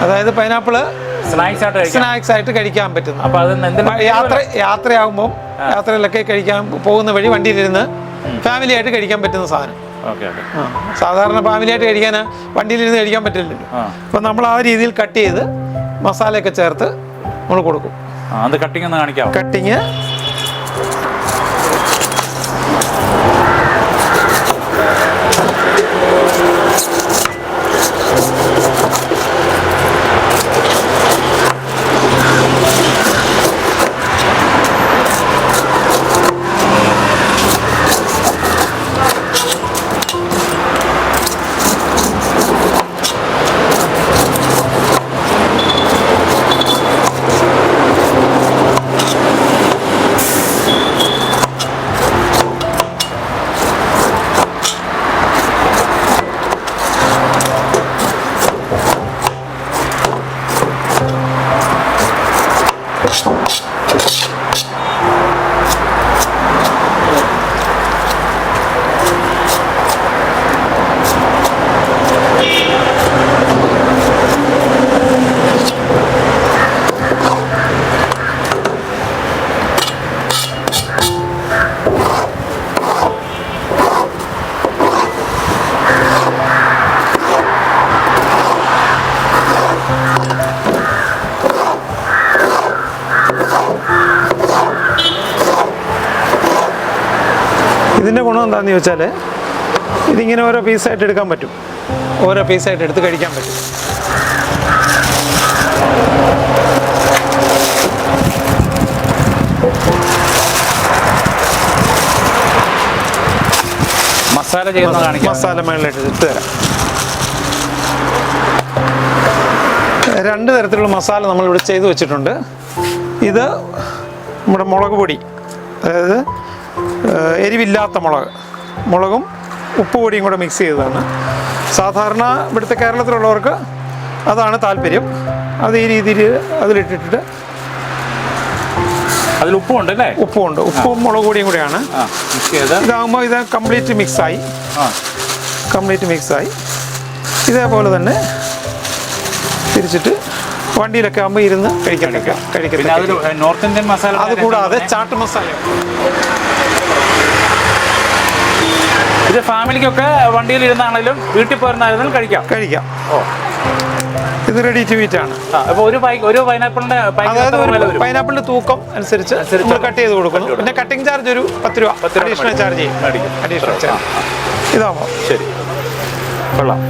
അതായത് pineapple snacks ആയിട്ട് കഴിക്കാൻ പറ്റുന്നു. യാത്രയാകുമ്പോൾ യാത്രയിലൊക്കെ കഴിക്കാൻ പോകുന്ന വഴി വണ്ടിയിലിരുന്ന് ഫാമിലി ആയിട്ട് കഴിക്കാൻ പറ്റുന്ന സാധനം. സാധാരണ ഫാമിലി ആയിട്ട് കഴിക്കാൻ വണ്ടിയിലിരുന്ന് കഴിക്കാൻ പറ്റില്ലല്ലോ. അപ്പം നമ്മൾ ആ രീതിയിൽ കട്ട് ചെയ്ത് മസാലയൊക്കെ ചേർത്ത് നമ്മൾ കൊടുക്കും. കട്ടിങ് ഇതിൻ്റെ ഗുണം എന്താണെന്ന് ചോദിച്ചാൽ ഇതിങ്ങനെ ഓരോ പീസായിട്ട് എടുക്കാൻ പറ്റും. ഓരോ പീസായിട്ട് എടുത്ത് കഴിക്കാൻ പറ്റും. മസാല മേളിലായിട്ട് ഇട്ട് തരാം. 2 തരത്തിലുള്ള മസാല നമ്മളിവിടെ ചെയ്ത് വെച്ചിട്ടുണ്ട്. ഇത് നമ്മുടെ മുളക് പൊടി, അതായത് എരിവില്ലാത്ത മുളകും ഉപ്പ് പൊടിയും കൂടെ മിക്സ് ചെയ്തതാണ്. സാധാരണ ഇവിടുത്തെ കേരളത്തിലുള്ളവർക്ക് അതാണ് താല്പര്യം. അത് ഈ രീതിയിൽ അതിലിട്ടിട്ട് ഉപ്പുണ്ട്, ഉപ്പും മുളക് പൊടിയും കൂടെയാണ്. ഇതാകുമ്പോൾ ഇത് കംപ്ലീറ്റ് മിക്സായി. ഇതേപോലെ തന്നെ തിരിച്ചിട്ട് വണ്ടിയിലൊക്കെ ആകുമ്പോൾ ഇരുന്ന് കഴിക്കാൻ. നോർത്ത് ഇന്ത്യൻ മസാല, അത് കൂടാതെ ചാട്ട് മസാല. ഇത് ഫാമിലിക്കൊക്കെ വണ്ടിയിൽ ഇരുന്നാണെങ്കിലും വീട്ടിൽ പോയിരുന്നായിരുന്നാലും കഴിക്കാം. ഇത് റെഡി ടു ഈറ്റ് ആണ്. അപ്പോൾ ഒരു പൈനാപ്പിളിന്റെ തൂക്കം അനുസരിച്ച് നമ്മൾ കട്ട് ചെയ്ത് കൊടുക്കുന്നു. പിന്നെ കട്ടിങ് ചാർജ് ഒരു 10 രൂപ അഡീഷണൽ ചാർജ് ചെയ്യും. ഇതാകുമ്പോൾ ശരി, കൊള്ളാം.